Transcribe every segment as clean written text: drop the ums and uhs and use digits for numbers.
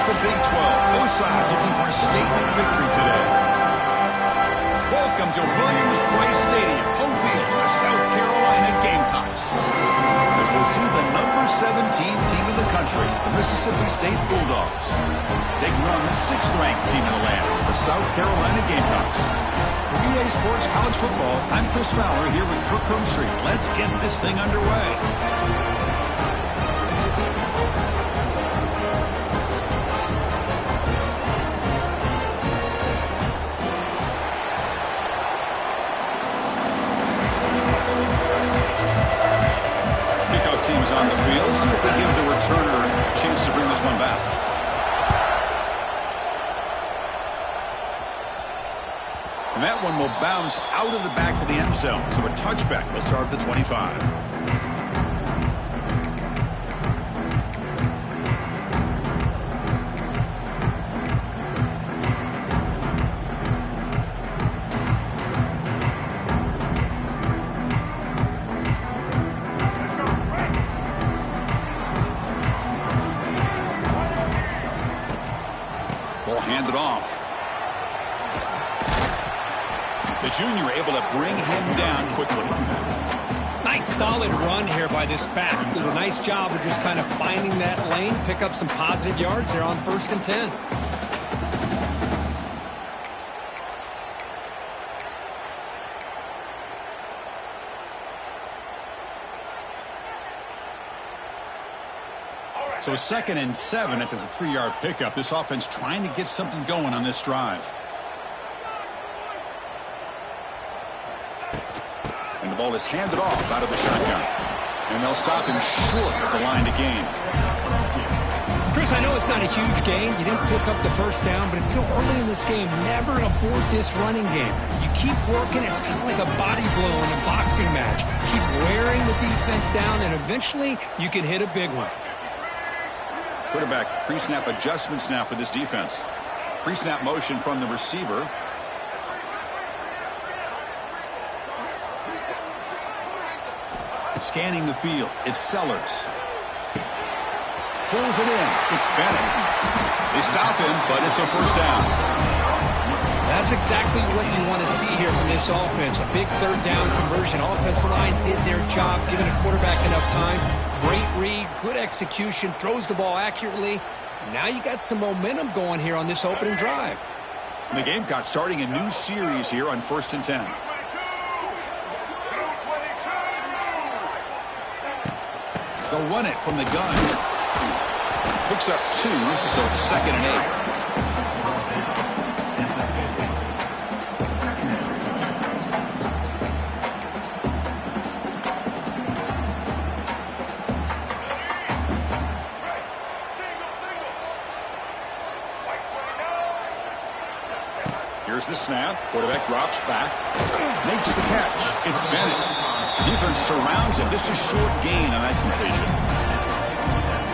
the Big 12. Both sides looking for a statement victory today. Welcome to Williams-Brice Stadium, home field of the South Carolina Gamecocks. As we'll see the number 17 team in the country, the Mississippi State Bulldogs, taking on the 6th-ranked team in the land, the South Carolina Gamecocks. For EA Sports College Football, I'm Chris Fowler here with Kirk Hermstreet. Let's get this thing underway. Teams on the field. See if they give the returner a chance to bring this one back. And that one will bounce out of the back of the end zone. So a touchback. They'll start at the 25. Hand it off. The junior able to bring him down quickly. Nice solid run here by this back. Did a nice job of just kind of finding that lane, pick up some positive yards there on 1st and 10. So 2nd and 7 after the 3-yard pickup. This offense trying to get something going on this drive. And the ball is handed off out of the shotgun. And they'll stop him short at the line to gain. Chris, I know it's not a huge gain. You didn't pick up the 1st down, but it's still early in this game. Never abort this running game. You keep working. It's kind of like a body blow in a boxing match. Keep wearing the defense down, and eventually you can hit a big one. Quarterback pre-snap adjustments now for this defense. Pre-snap motion from the receiver. Scanning the field. It's Sellers. Pulls it in. It's Bennett. They stop him, but it's a 1st down. That's exactly what you want to see here from this offense. A big 3rd down conversion. Offensive line did their job, giving a quarterback enough time. Great read, good execution, throws the ball accurately. And now you got some momentum going here on this opening drive. And the Gamecocks starting a new series here on 1st and 10. They'll run it from the gun. Picks up 2, so it's 2nd and 8. Here's the snap. Quarterback drops back. Makes the catch. It's Bennett. Defense surrounds him. Just a short gain on that completion.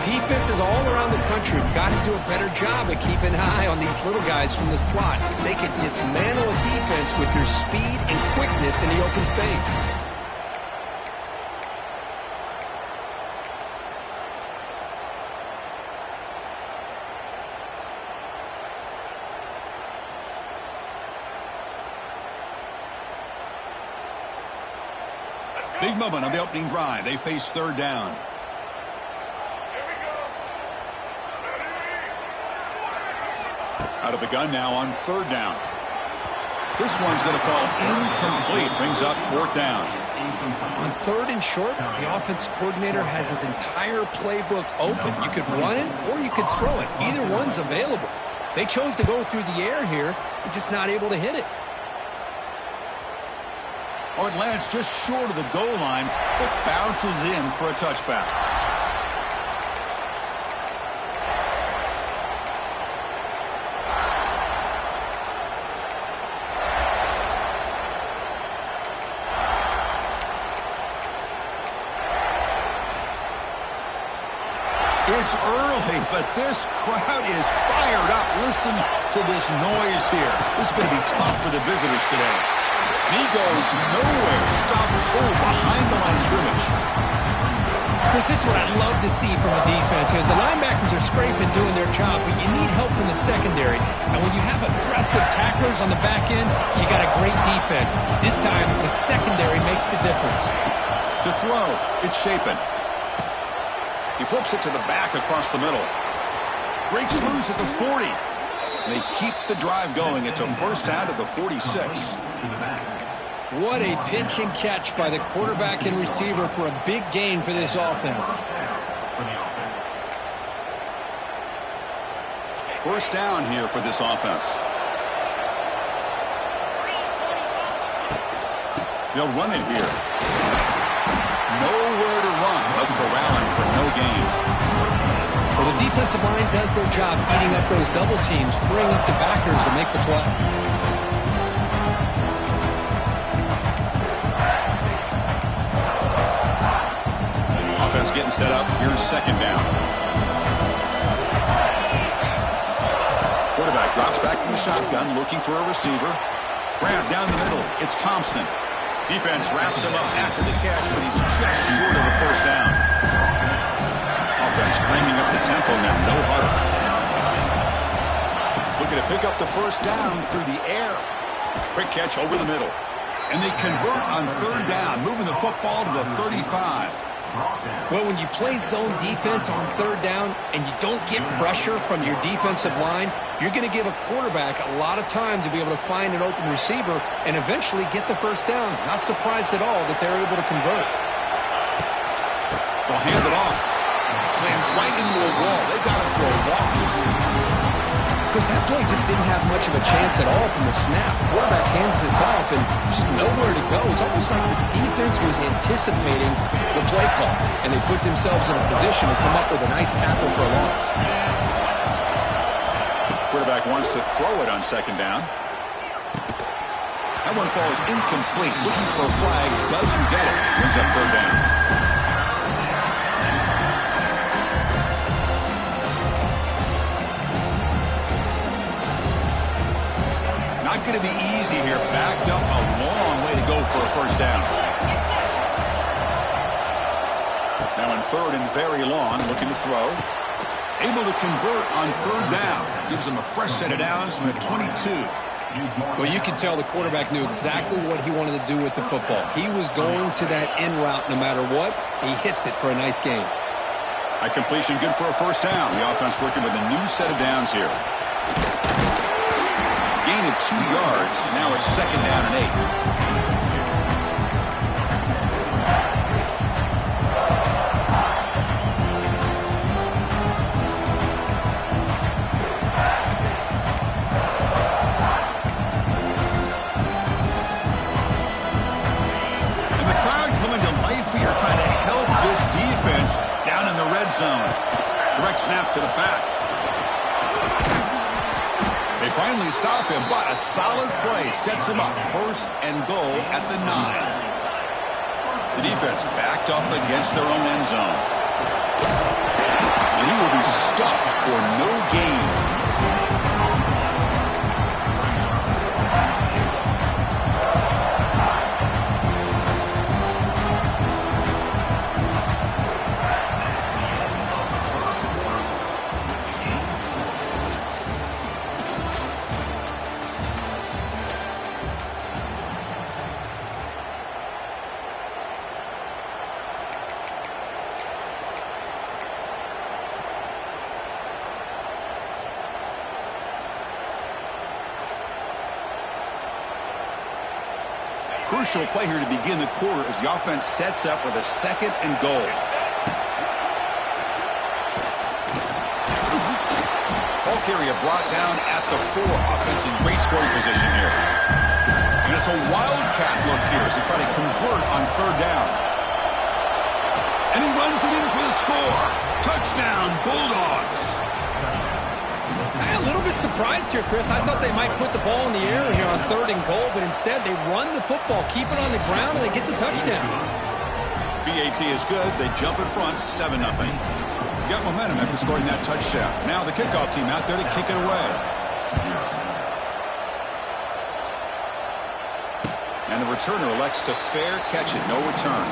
Defenses all around the country have got to do a better job of keeping an eye on these little guys from the slot. They can dismantle a defense with their speed and quickness in the open space. Big moment on the opening drive. They face third down. Out of the gun now on third down. This one's going to fall incomplete. Brings up fourth down. On third and short, the offense coordinator has his entire playbook open. You could run it or you could throw it. Either one's available. They chose to go through the air here. They're just not able to hit it. Oh, it lands just short of the goal line, but bounces in for a touchback. It's early, but this crowd is fired up. Listen to this noise here. This is going to be tough for the visitors today. He goes nowhere. Stop full behind the line of scrimmage. Chris, this is what I'd love to see from a defense. As the linebackers are scraping, doing their job, but you need help from the secondary. And when you have aggressive tacklers on the back end, you got a great defense. This time, the secondary makes the difference. To throw, it's Shapen. He flips it to the back across the middle. Breaks loose at the 40. They keep the drive going. It's a first down at the 46. What a pitch and catch by the quarterback and receiver for a big gain for this offense. First down here for this offense. They'll run it here. Nowhere to run, but corralling for no gain. Well, the defensive line does their job eating up those double teams, freeing up the backers to make the play. Offense getting set up. Here's second down. Quarterback drops back from the shotgun, looking for a receiver. Grab down the middle. It's Thompson. Defense wraps him up after the catch, but he's just short of a first down. Offense cranking up the tempo now. No huddle. Looking to pick up the first down through the air. Quick catch over the middle. And they convert on third down, moving the football to the 35. Well, when you play zone defense on third down and you don't get pressure from your defensive line, you're going to give a quarterback a lot of time to be able to find an open receiver and eventually get the first down. Not surprised at all that they're able to convert. They'll hand it off. Slams right into a wall. They've got him for a loss. Because that play just didn't have much of a chance at all from the snap. Quarterback hands this off and just nowhere to go. It's almost like the defense was anticipating the play call, and they put themselves in a position to come up with a nice tackle for a loss. Quarterback wants to throw it on second down. That one falls incomplete. Looking for a flag. Doesn't get it. Brings up third down. Not going to be easy here. Backed up a long way to go for a first down. Now in third and very long, looking to throw. Able to convert on third down. Gives them a fresh set of downs from the 22. Well, you can tell the quarterback knew exactly what he wanted to do with the football. He was going to that end route no matter what. He hits it for a nice gain. A completion good for a first down. The offense working with a new set of downs here. Gain of 2 yards. Now it's second down and 8. And the crowd coming to life here, trying to help this defense down in the red zone. Direct snap to the back. They finally stop him, but a solid play sets him up. First and goal at the 9. The defense backed up against their own end zone. And he will be stuffed for no gain. crucial play here to begin the quarter as the offense sets up with a 2nd and goal. Ball carrier brought down at the 4. Offense in great scoring position here. And it's a wildcat look here as they try to convert on 3rd down. And he runs it in for the score. Touchdown, Bulldogs. I'm a little bit surprised here, Chris. I thought they might put the ball in the air here on 3rd and goal, but instead they run the football, keep it on the ground, and they get the touchdown. BAT is good. They jump in front, 7-0. Got momentum after scoring that touchdown. Now the kickoff team out there to kick it away. And the returner elects to fair catch it, no return.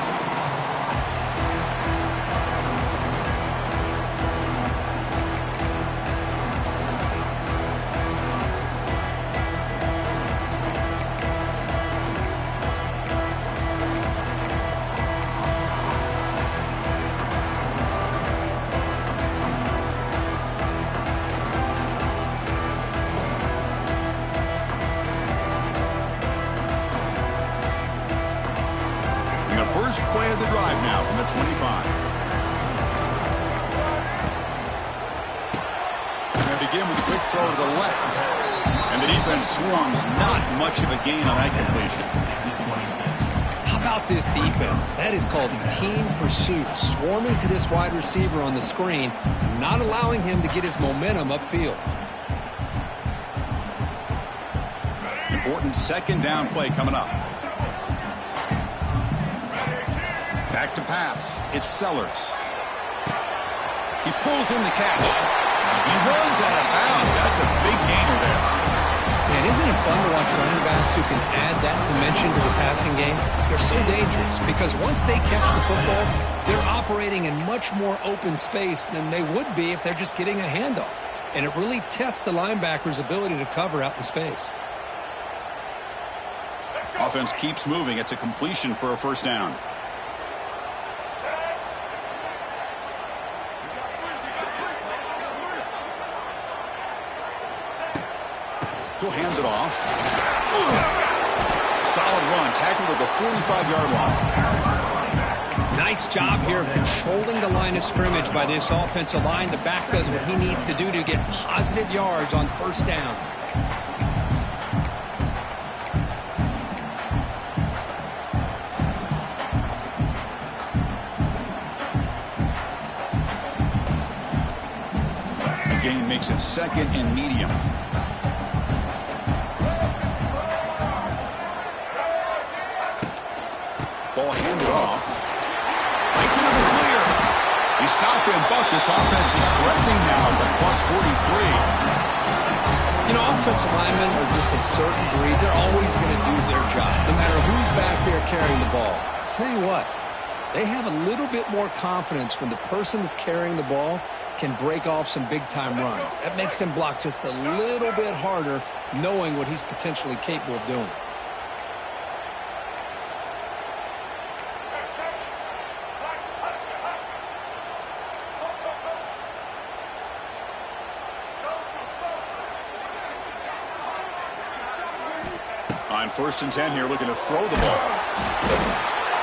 First play of the drive now from the 25. And they begin with a quick throw to the left. And the defense swarms. Not much of a gain on that completion. How about this defense? That is called team pursuit. Swarming to this wide receiver on the screen, not allowing him to get his momentum upfield. Important 2nd down play coming up. Back to pass. It's Sellers. He pulls in the catch. He runs out of bounds. That's a big gainer there. Man, isn't it fun to watch running backs who can add that dimension to the passing game? They're so dangerous because once they catch the football, they're operating in much more open space than they would be if they're just getting a handoff. And it really tests the linebacker's ability to cover out in space. Offense keeps moving. It's a completion for a 1st down. He'll hand it off. Solid run, tackled at the 45-yard line. Nice job here of controlling the line of scrimmage by this offensive line. The back does what he needs to do to get positive yards on 1st down. The gain makes it 2nd and medium. Ball handed off. Breaks into the clear. He stopped him, but this offense is threatening now at the +43. You know, offensive linemen are just a certain breed. They're always going to do their job, no matter who's back there carrying the ball. I'll tell you what, they have a little bit more confidence when the person that's carrying the ball can break off some big-time runs. That makes them block just a little bit harder, knowing what he's potentially capable of doing. On 1st and 10 here, looking to throw the ball.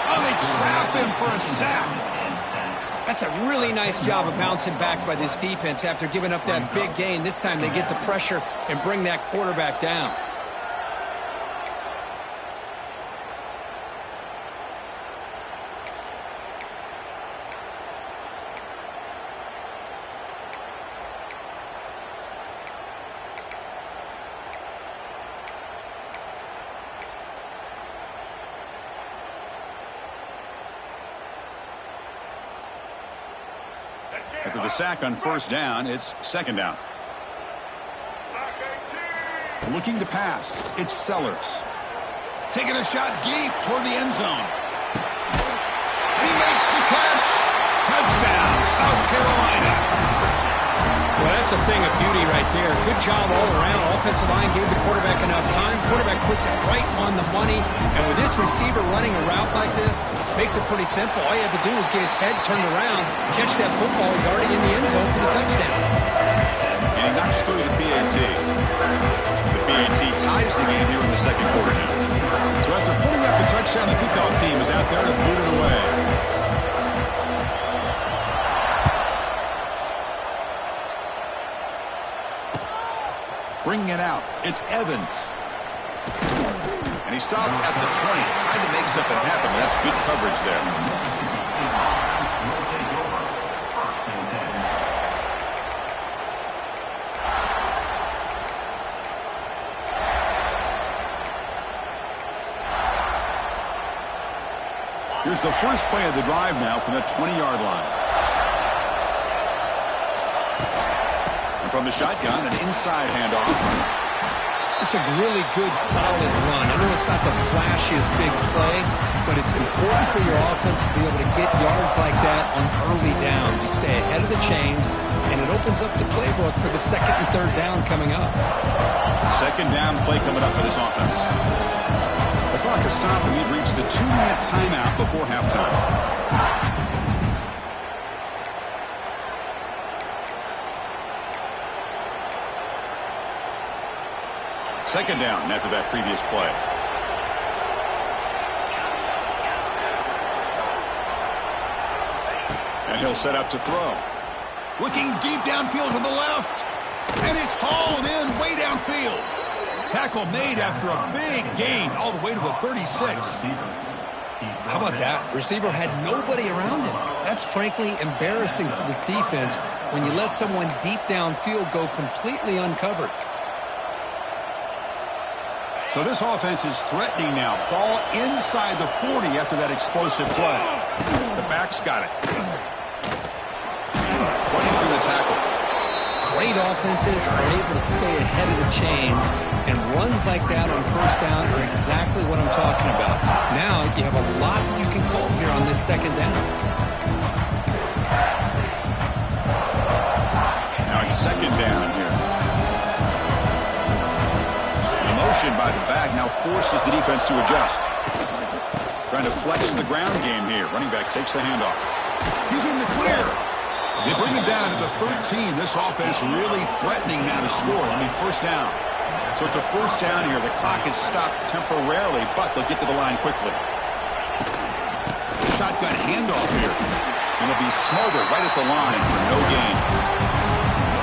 Oh, they trap him for a sack. That's a really nice job of bouncing back by this defense after giving up that big gain. This time they get the pressure and bring that quarterback down. After the sack on 1st down, it's 2nd down. Looking to pass. It's Sellers. Taking a shot deep toward the end zone. He makes the catch. Touchdown, South Carolina. Well, that's a thing of beauty right there. Good job all around. Offensive line gave the quarterback enough time. Quarterback puts it right on the money. And with this receiver running a route like this, makes it pretty simple. All you have to do is get his head turned around, catch that football. He's already in the end zone for the touchdown. And he knocks through the PAT. The PAT ties the game here in the 2nd quarter now. So after putting up a touchdown. The kickoff team is out there to boot it away. Bringing it out, it's Evans. And he stopped at the 20, trying to make something happen, but that's good coverage there. Here's the first play of the drive now from the 20-yard line. And from the shotgun, an inside handoff. It's a really good, solid run. I know it's not the flashiest big play, but it's important for your offense to be able to get yards like that on early downs. You stay ahead of the chains, and it opens up the playbook for the second and third down coming up. Second down play coming up for this offense. The clock has stopped, and we've reached the 2-minute timeout before halftime. Second down after that previous play. And he'll set up to throw. Looking deep downfield to the left. And it's hauled in way downfield. Tackle made after a big gain all the way to the 36. How about that? Receiver had nobody around him. That's frankly embarrassing for this defense when you let someone deep downfield go completely uncovered. So this offense is threatening now. Ball inside the 40 after that explosive play. The back's got it. Running through the tackle. Great offenses are able to stay ahead of the chains, and runs like that on first down are exactly what I'm talking about. Now you have a lot that you can call here on this second down. Now it's second down here. Motion by the back now forces the defense to adjust. Trying to flex the ground game here. Running back takes the handoff. He's in the clear. They bring him down to the 13. This offense really threatening now to score. First down. So it's a first down here. The clock is stopped temporarily, but they'll get to the line quickly. Shotgun handoff here. And it'll be smothered right at the line for no gain.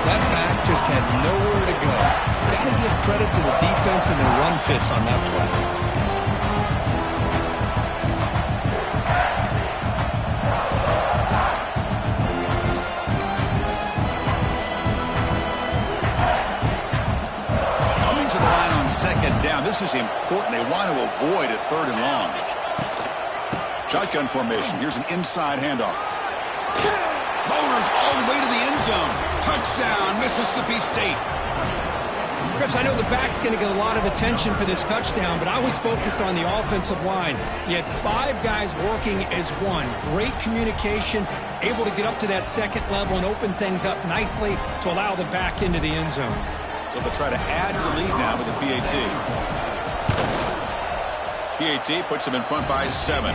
That back just had nowhere to go. Got to give credit to the defense and their run fits on that play. Coming to the line on second down. This is important. They want to avoid a third and long. Shotgun formation. Here's an inside handoff. Motors all the way to the end zone. Touchdown, Mississippi State. Chris, I know the back's going to get a lot of attention for this touchdown, but I was focused on the offensive line. You had 5 guys working as one. Great communication, able to get up to that second level and open things up nicely to allow the back into the end zone. So they'll try to add to the lead now with the PAT. PAT puts them in front by 7.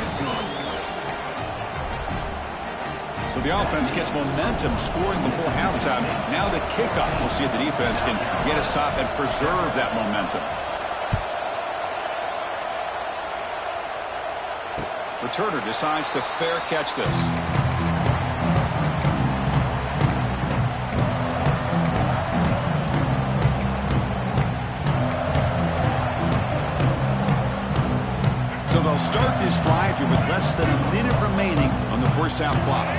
So the offense gets momentum scoring before halftime. Now the kickoff. We'll see if the defense can get a stop and preserve that momentum. Returner decides to fair catch this. So they'll start this drive here with less than a minute remaining on the first half clock.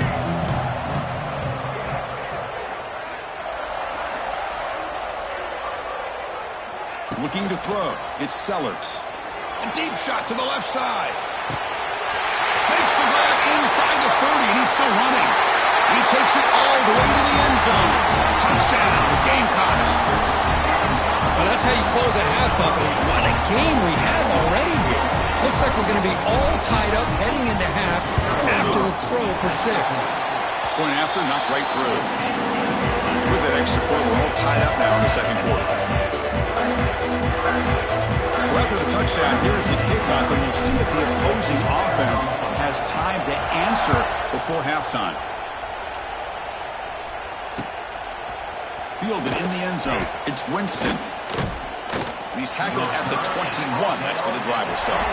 Looking to throw. It's Sellers. A deep shot to the left side. Makes the grab inside the 30, and he's still running. He takes it all the way to the end zone. Touchdown, Gamecocks. Well, that's how you close a half of it. What a game we have already here. Looks like we're going to be all tied up heading into half after the throw for 6. Point after, knocked right through. With that extra point, we're all tied up now in the second quarter. So after the touchdown, here's the kickoff, and we'll see if the opposing offense has time to answer before halftime. Fielded in the end zone. It's Winston. And he's tackled at the 21. That's where the drive will start.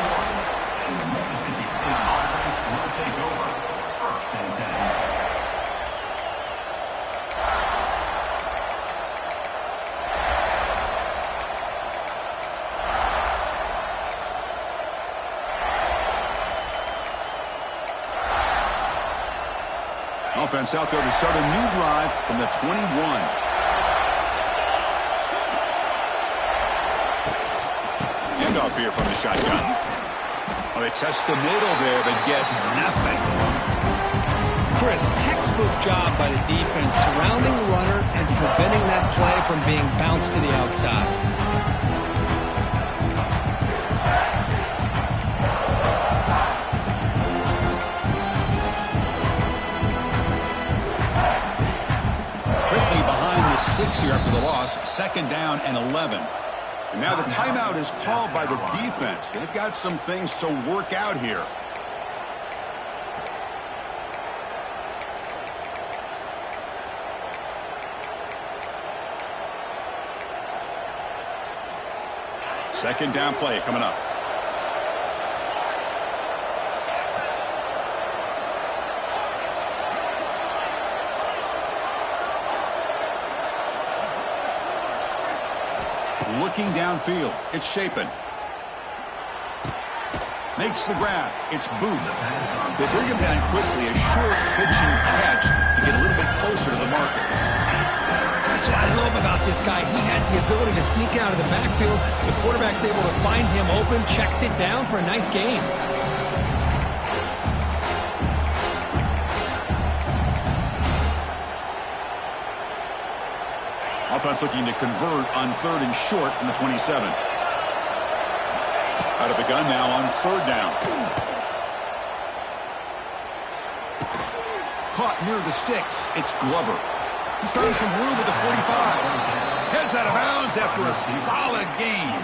And the Mississippi State offense will take over. 1st and 10. Offense out there to start a new drive from the 21. Handoff here from the shotgun. Well, they test the middle there, but get nothing. Chris, textbook job by the defense surrounding the runner and preventing that play from being bounced to the outside. Six here after the loss, 2nd down and 11. And now the timeout is called by the defense. They've got some things to work out here. Second down play coming up. Looking downfield. It's Shapen. Makes the grab. It's Booth. They bring him down quickly. A short pitch and catch to get a little bit closer to the marker. That's what I love about this guy. He has the ability to sneak out of the backfield. The quarterback's able to find him open, checks it down for a nice gain. Offense looking to convert on 3rd and short from the 27. Out of the gun now on 3rd down. Caught near the sticks. It's Glover. He's finding some room at the 45. Heads out of bounds after a solid gain.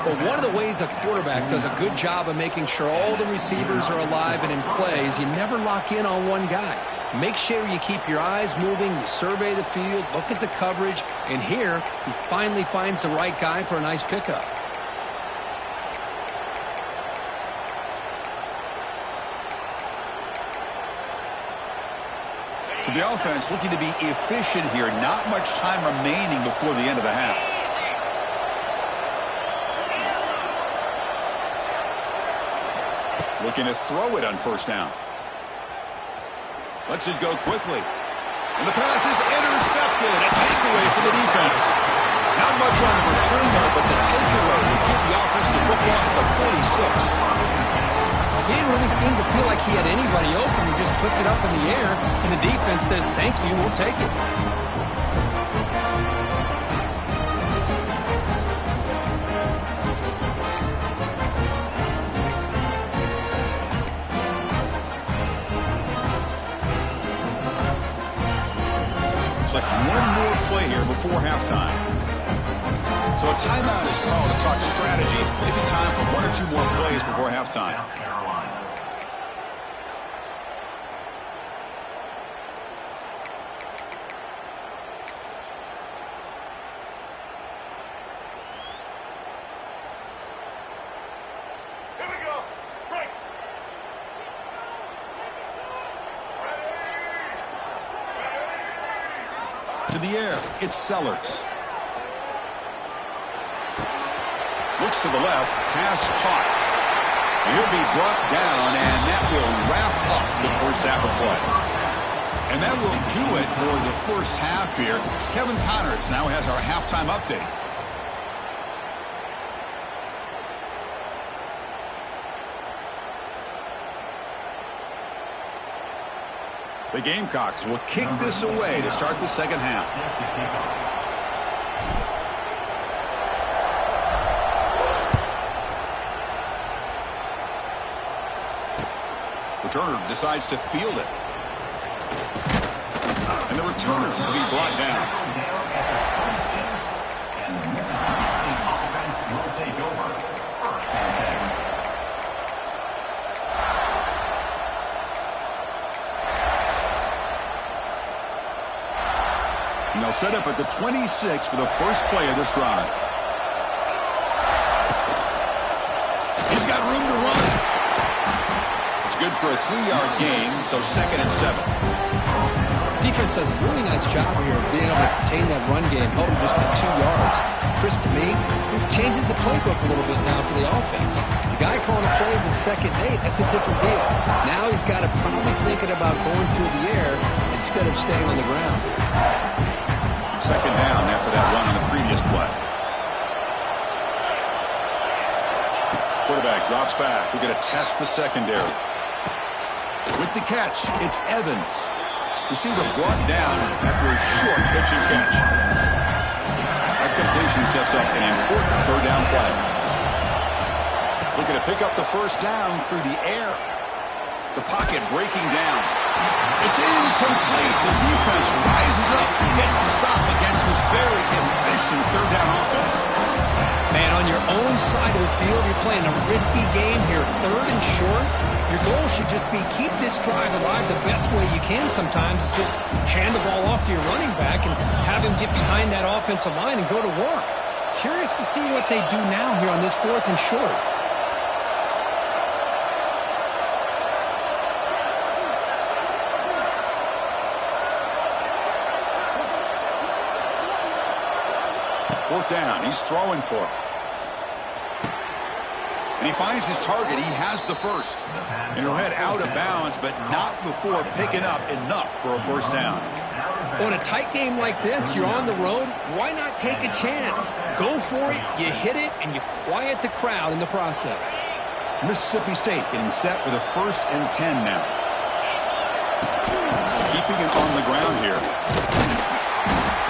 Well, one of the ways a quarterback does a good job of making sure all the receivers are alive and in play is you never lock in on one guy. Make sure you keep your eyes moving, you survey the field, look at the coverage, and here he finally finds the right guy for a nice pickup. So the offense looking to be efficient here. Not much time remaining before the end of the half. Looking to throw it on 1st down. Lets it go quickly. And the pass is intercepted. A takeaway for the defense. Not much on the return there, but the takeaway will give the offense the football at the 46. He didn't really seem to feel like he had anybody open. He just puts it up in the air, and the defense says, thank you, we'll take it. Before halftime. So a timeout is called to talk strategy. Maybe time for 1 or 2 more plays before halftime. Here we go. Break. To the air, it's Sellers. Looks to the left, pass caught. He'll be brought down, and that will wrap up the first half of play. And that will do it for the first half here. Kevin Connors now has our halftime update. The Gamecocks will kick this away to start the second half. Returner decides to field it. And the returner will be brought down. And the Mississippi State offense will take over. 1st and 10. And they'll set up at the 26 for the first play of this drive. He's got room to run. good for a 3-yard gain, so 2nd and 7. Defense does a really nice job here of being able to contain that run game, held him just for 2 yards. Chris, to me, this changes the playbook a little bit now for the offense. The guy calling the plays at 2nd and 8, that's a different deal. Now he's got to probably thinking about going through the air instead of staying on the ground. 2nd down after that run on the previous play. Quarterback drops back. We're going to test the secondary. With the catch, it's Evans. Receiver brought down after a short pitch and catch. That completion sets up an important 3rd down play. Looking to pick up the 1st down through the air. The pocket breaking down. It's incomplete. The defense rises up, gets the stop against this very efficient 3rd down offense. Man, on your own side of the field, you're playing a risky game here, 3rd and short. Your goal should just be keep this drive alive the best way you can sometimes. Just hand the ball off to your running back and have him get behind that offensive line and go to work. Curious to see what they do now here on this 4th and short. Fourth down. He's throwing for it. And he finds his target. He has the 1st. And he'll head out of bounds, but not before picking up enough for a 1st down. On a tight game like this, you're on the road. Why not take a chance? Go for it, you hit it, and you quiet the crowd in the process. Mississippi State getting set with a 1st and 10 now. Keeping it on the ground here.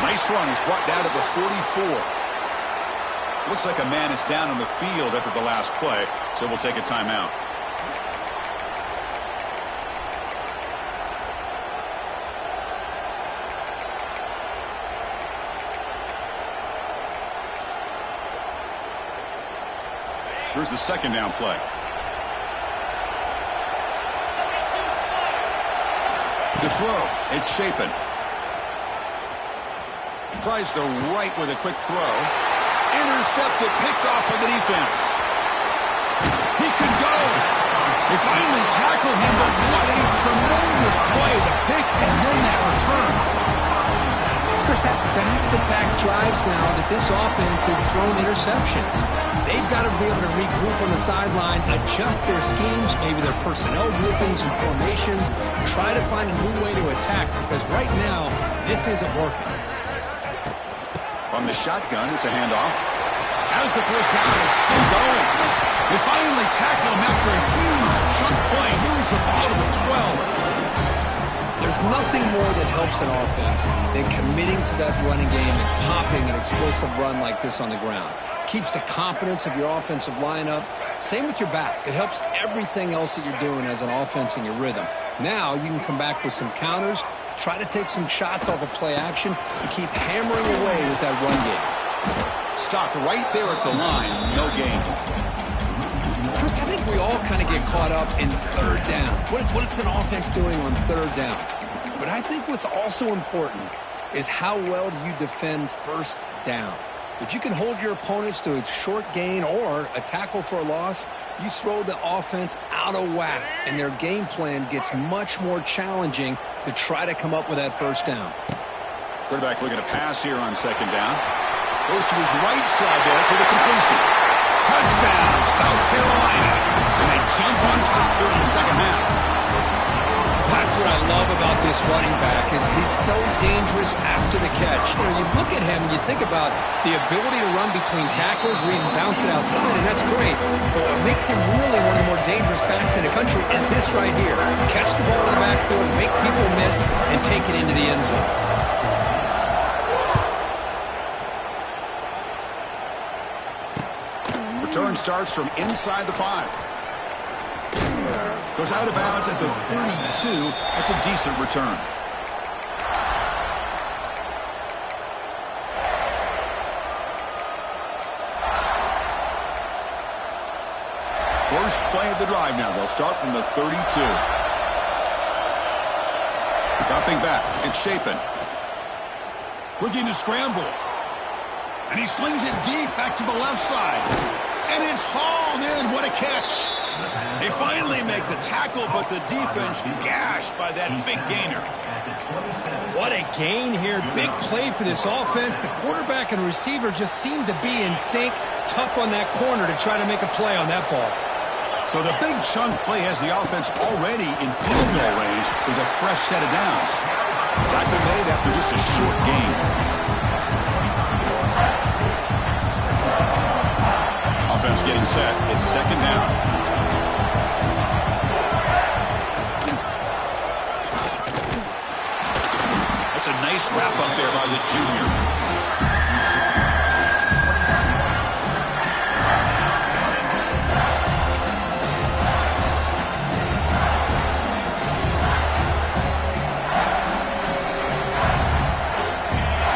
Nice run. He's brought down to the 44. Looks like a man is down on the field after the last play, so we'll take a timeout. Here's the 2nd down play. The throw, it's Shapen. Tries the right with a quick throw. Intercepted, picked off by the defense. He could go. They finally tackle him, but what a tremendous play. The pick and then that return. Chris, that's back-to-back drives now that this offense has thrown interceptions. They've got to be able to regroup on the sideline, adjust their schemes, maybe their personnel groupings and formations, try to find a new way to attack, because right now, this isn't working. From the shotgun, it's a handoff. As the 1st down is still going. They finally tackle him after a huge chunk play. Moves the ball to the 12. There's nothing more that helps an offense than committing to that running game and popping an explosive run like this on the ground. Keeps the confidence of your offensive lineup. Same with your back. It helps everything else that you're doing as an offense in your rhythm. Now you can come back with some counters, try to take some shots off of play action, and keep hammering away with that run game. Stopped right there at the line. No gain. Chris, I think we all kind of get caught up in 3rd down. What's an offense doing on 3rd down? But I think what's also important is how well do you defend 1st down. If you can hold your opponents to a short gain or a tackle for a loss, you throw the offense out of whack, and their game plan gets much more challenging to try to come up with that 1st down. Quarterback looking to pass here on 2nd down. Goes to his right side there for the completion. Touchdown, South Carolina. And they jump on top here in the 2nd half. That's what I love about this running back is he's so dangerous after the catch. You know, you look at him and you think about the ability to run between tackles or even bounce it outside, and that's great. But what makes him really one of the more dangerous backs in the country is this right here. Catch the ball in the backfield, make people miss, and take it into the end zone. Return starts from inside the 5. Goes out of bounds at the 32. That's a decent return. First play of the drive now. They'll start from the 32. Dropping back. It's Shapen. Looking to scramble. And he slings it deep back to the left side. And it's hauled in. What a catch. They finally make the tackle, but the defense gashed by that big gainer. What a gain here. Big play for this offense. The quarterback and receiver just seem to be in sync. Tough on that corner to try to make a play on that ball. So the big chunk play has the offense already in field goal range with a fresh set of downs. Tackle made after just a short gain. Offense getting set. It's second down. That's a nice wrap up there by the junior.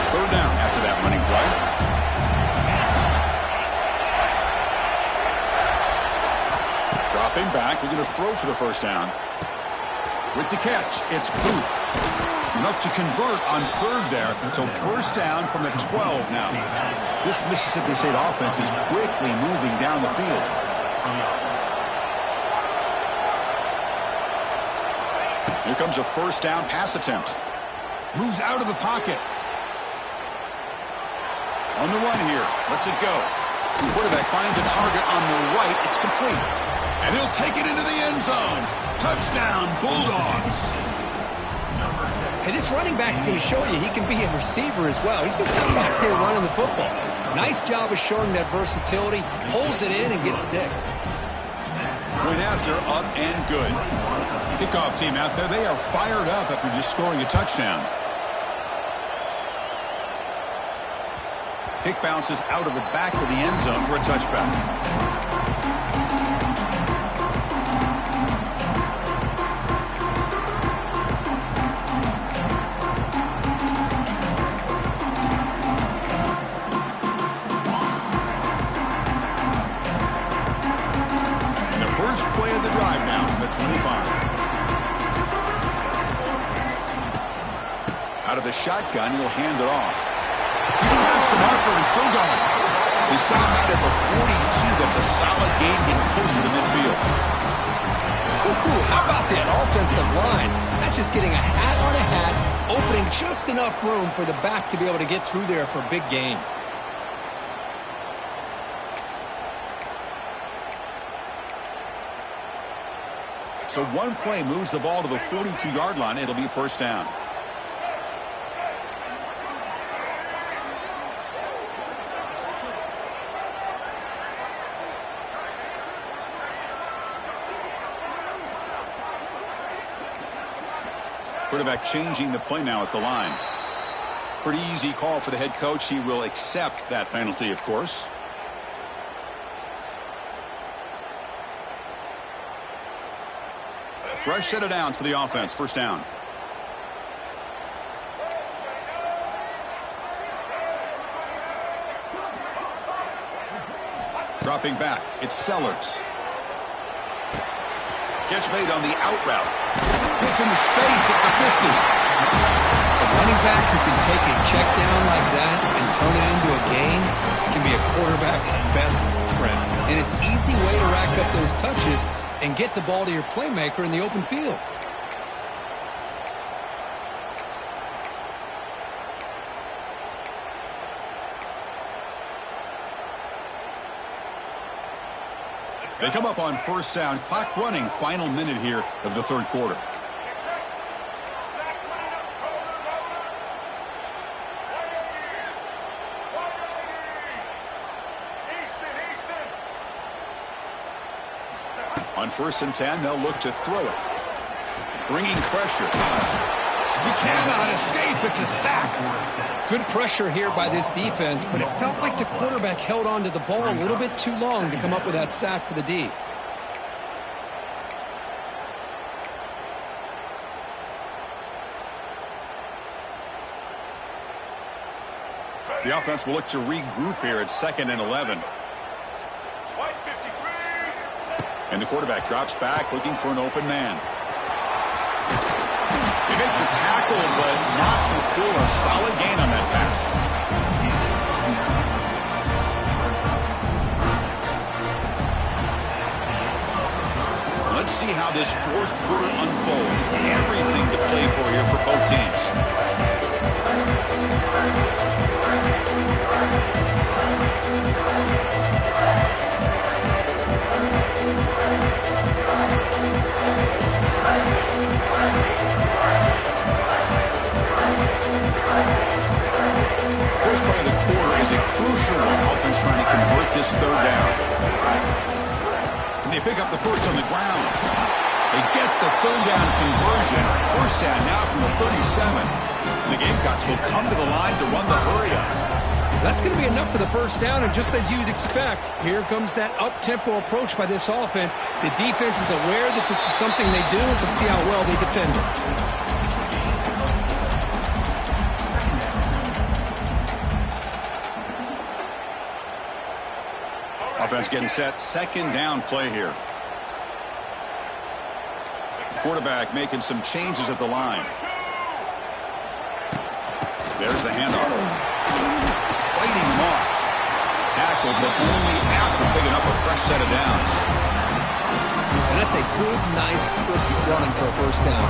Third down after that running play. Dropping back, we're going to throw for the first down. With the catch, it's Booth. Enough to convert on third there. So first down from the 12 now. This Mississippi State offense is quickly moving down the field. Here comes a first down pass attempt. Moves out of the pocket. On the run here. Lets it go. The quarterback finds a target on the right. It's complete. And he'll take it into the end zone. Touchdown, Bulldogs. Hey, this running back's going to show you he can be a receiver as well. He's just come back there running the football. Nice job of showing that versatility. Pulls it in and gets 6. Went after, up and good. Kickoff team out there. They are fired up after just scoring a touchdown. Kick bounces out of the back of the end zone for a touchback. Play of the drive now, the 25. Out of the shotgun, he'll hand it off. He's past the marker and still going. They stop out at the 42. That's a solid gain, getting closer to midfield. How about that offensive line? That's just getting a hat on a hat, opening just enough room for the back to be able to get through there for a big gain. So one play moves the ball to the 42-yard line. It'll be first down. Quarterback changing the play now at the line. Pretty easy call for the head coach. He will accept that penalty, of course. Fresh set of downs for the offense. First down. Dropping back. It's Sellers. Catch made on the out route. Gets into space at the 50. A running back who can take a check down like that and turn it into a gain can be a quarterback's best friend. And it's an easy way to rack up those touches and get the ball to your playmaker in the open field. They come up on first down. Clock running. Final minute here of the third quarter. On 1st and 10, they'll look to throw it. Bringing pressure. He cannot escape. It's a sack. Good pressure here by this defense, but it felt like the quarterback held on to the ball a little bit too long to come up with that sack for the D. The offense will look to regroup here at 2nd and 11. And the quarterback drops back looking for an open man. They make the tackle, but not before a solid gain on that pass. see how this fourth quarter unfolds. Everything to play for here for both teams. First play of the quarter is a crucial one. Offense trying to convert this third down. And they pick up the first on the ground. They get the third down conversion. First down now from the 37. And the Gamecocks will come to the line to run the hurry up. That's going to be enough for the first down, and just as you'd expect, here comes that up-tempo approach by this offense. The defense is aware that this is something they do, but see how well they defend it. Offense getting set. Second down play here. Quarterback making some changes at the line. There's the handoff. Fighting him off. Tackled, but only after picking up a fresh set of downs. And that's a good, nice, crisp running for a first down.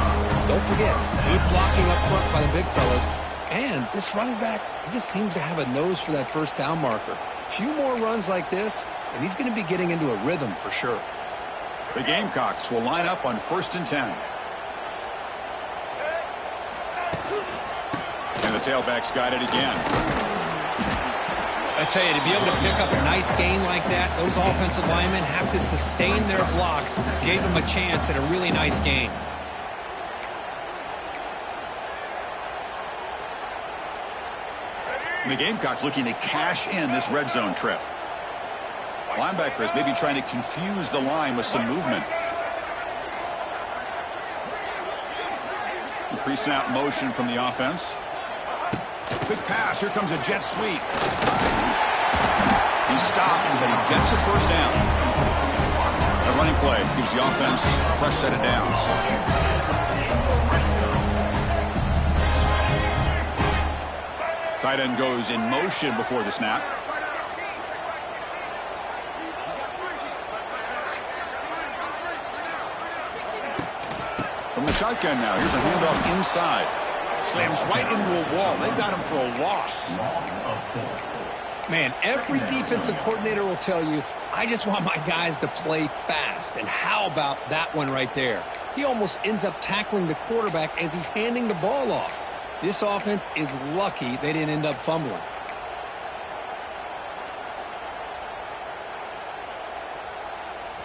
Don't forget, good blocking up front by the big fellas. And this running back, he just seems to have a nose for that first down marker. A few more runs like this, and he's going to be getting into a rhythm for sure. The Gamecocks will line up on 1st and 10. And the tailback's got it again. I tell you, to be able to pick up a nice gain like that, those offensive linemen have to sustain their blocks. Gave them a chance at a really nice gain. And the Gamecocks looking to cash in this red zone trip. Linebackers maybe trying to confuse the line with some movement. Pre-snap motion from the offense. Quick pass. Here comes a jet sweep. He's stopped, but he gets a first down. A running play gives the offense a fresh set of downs. Tight end goes in motion before the snap. From the shotgun now, here's a handoff inside. Slams right into a wall. They got him for a loss. Man, every defensive coordinator will tell you, I just want my guys to play fast. And how about that one right there? He almost ends up tackling the quarterback as he's handing the ball off. This offense is lucky they didn't end up fumbling.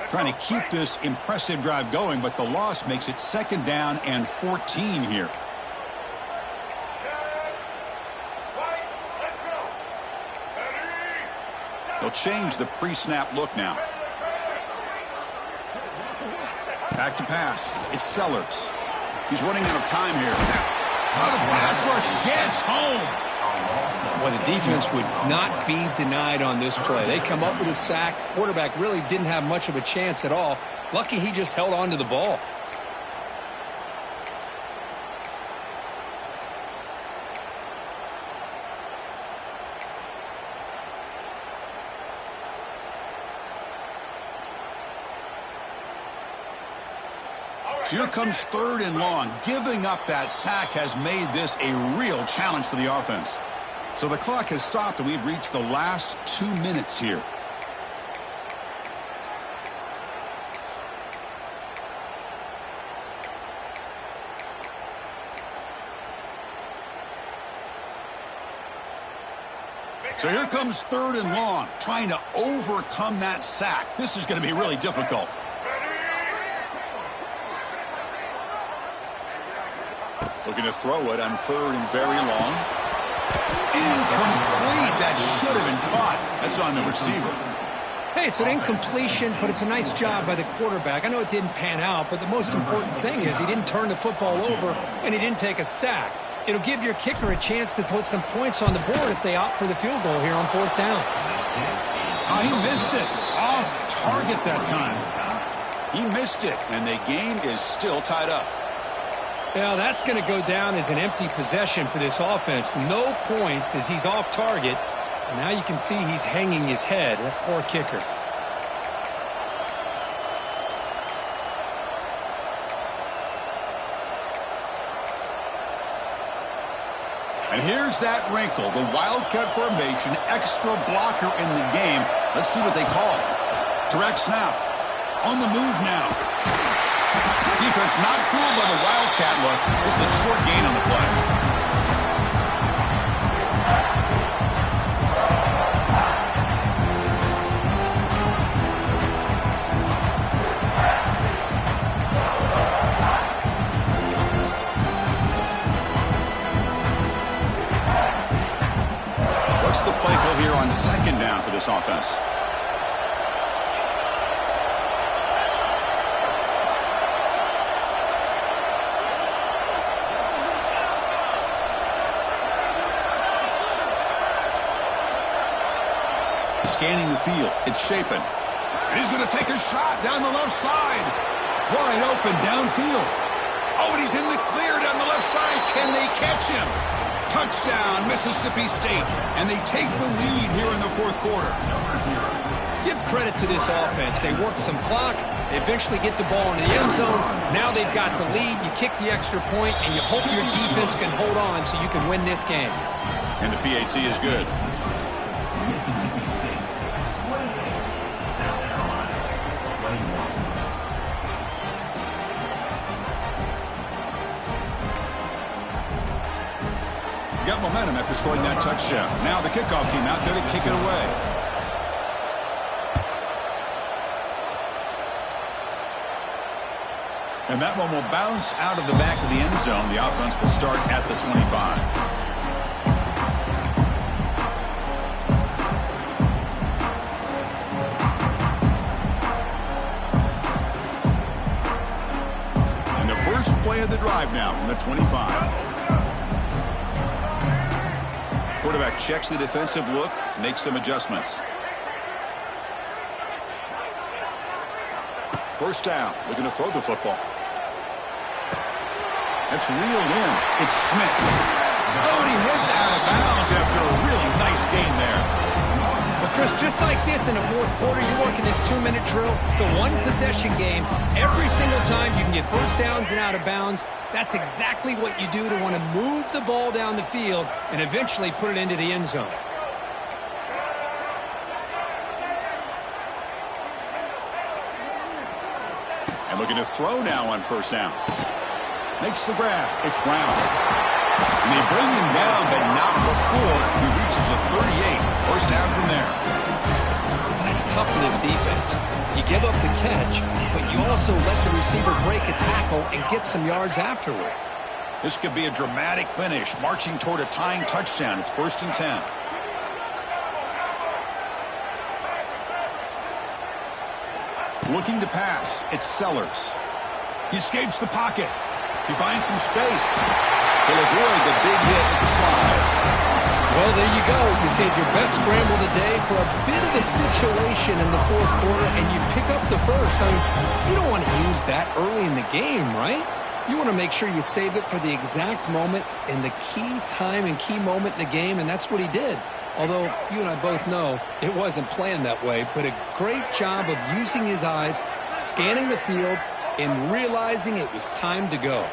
Trying to keep this impressive drive going, but the loss makes it 2nd down and 14 here. They'll change the pre-snap look now. Back to pass. It's Sellers. He's running out of time here. Oh, the pass rush gets home. Well, the defense would not be denied on this play. They come up with a sack. Quarterback really didn't have much of a chance at all. Lucky he just held on to the ball. So here comes 3rd and long. Giving up that sack has made this a real challenge for the offense. So the clock has stopped, and we've reached the last 2 minutes here. So here comes 3rd and long, trying to overcome that sack. This is going to be really difficult. Looking to throw it on 3rd and very long. Incomplete. That should have been caught. That's on the receiver. Hey, it's an incompletion, but it's a nice job by the quarterback. I know it didn't pan out, but the most important thing is he didn't turn the football over and he didn't take a sack. It'll give your kicker a chance to put some points on the board if they opt for the field goal here on 4th down. Oh, he missed it. Off target that time. He missed it, and the game is still tied up. Well, that's going to go down as an empty possession for this offense. No points as he's off target. And now you can see he's hanging his head. That poor kicker. And here's that wrinkle, the Wildcat formation, extra blocker in the game. Let's see what they call. Direct snap. On the move now. Defense not fooled by the Wildcat look. Just a short gain on the play. What's the play call here on second down for this offense? Scanning the field. It's Shapin. And he's going to take a shot down the left side. Wide open downfield. Oh, and he's in the clear down the left side. Can they catch him? Touchdown, Mississippi State. And they take the lead here in the fourth quarter. Give credit to this offense. They work some clock. They eventually get the ball in the end zone. Now they've got the lead. You kick the extra point, and you hope your defense can hold on so you can win this game. And the PAT is good. Mississippi State 28, South Carolina 21. Got momentum after scoring that touchdown. Now the kickoff team out there to kick it away. And that one will bounce out of the back of the end zone. The offense will start at the 25. And the first play of the drive now from the 25. Quarterback checks the defensive look, makes some adjustments. First down, looking to throw the football. That's reeled in. It's Smith. Oh, and he heads out of bounds after a really nice gain there. Well, Chris, just like this in the fourth quarter, you're working this 2-minute drill. It's a one-possession game. Every single time you can get first downs and out of bounds. That's exactly what you do to want to move the ball down the field and eventually put it into the end zone. And looking to throw now on first down. Makes the grab. It's Brown. And they bring him down, but not before he reaches a 38. First down from there. That's tough for this defense. You give up the catch, but you also let the receiver break a tackle and get some yards afterward. This could be a dramatic finish, marching toward a tying touchdown. It's 1st and 10. Looking to pass. It's Sellers. He escapes the pocket. He finds some space. He'll avoid the big hit with the slide. Well, there you go. You save your best scramble of the day for a bit of a situation in the fourth quarter, and you pick up the first. I mean, you don't want to use that early in the game, right? You want to make sure you save it for the exact moment and the key time and key moment in the game, and that's what he did. Although you and I both know it wasn't planned that way, but a great job of using his eyes, scanning the field, and realizing it was time to go.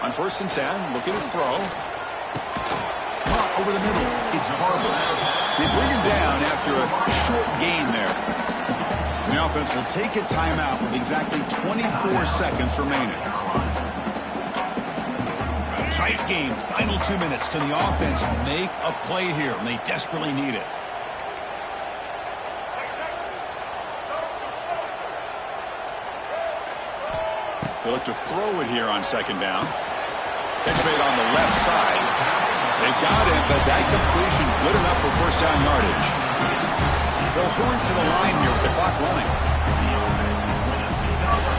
On 1st and 10, looking to throw. Over the middle, it's Harbor. They bring him down after a short gain there. And the offense will take a timeout with exactly 24 seconds remaining. A tight game, final 2 minutes. Can the offense make a play here? And they desperately need it. They look to throw it here on second down. Catch made on the left side. They've got him, but that completion good enough for first down yardage. They'll hurry to the line here with the clock running.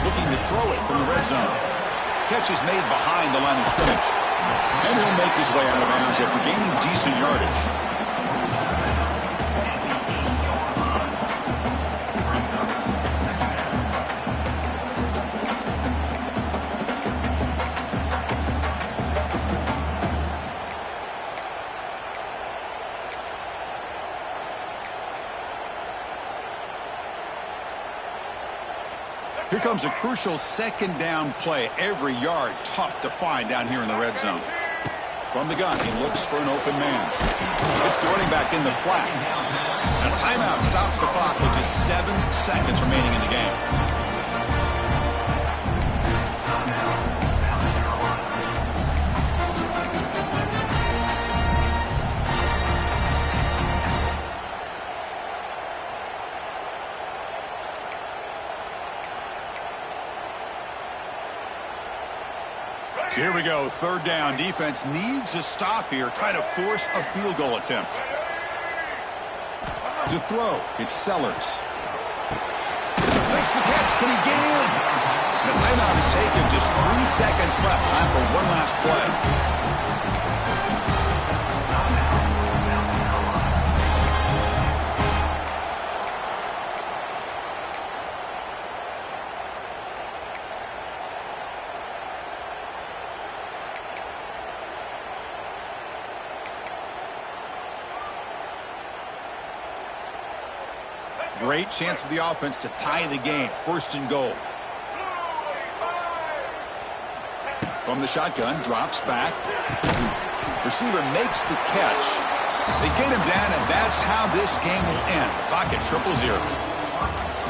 Looking to throw it from the red zone. Catch is made behind the line of scrimmage. And he'll make his way out of bounds after gaining decent yardage. Here comes a crucial second down play. Every yard tough to find down here in the red zone. From the gun, he looks for an open man. Gets the running back in the flat. A timeout stops the clock with just 7 seconds remaining in the game. So here we go, third down. Defense needs a stop here, try to force a field goal attempt. To throw, it's Sellers. Makes the catch, can he get in? The timeout is taken, just 3 seconds left. Time for one last play. Great chance for the offense to tie the game. First and goal. From the shotgun, drops back. Receiver makes the catch. They get him down, and that's how this game will end. The clock at 0-0.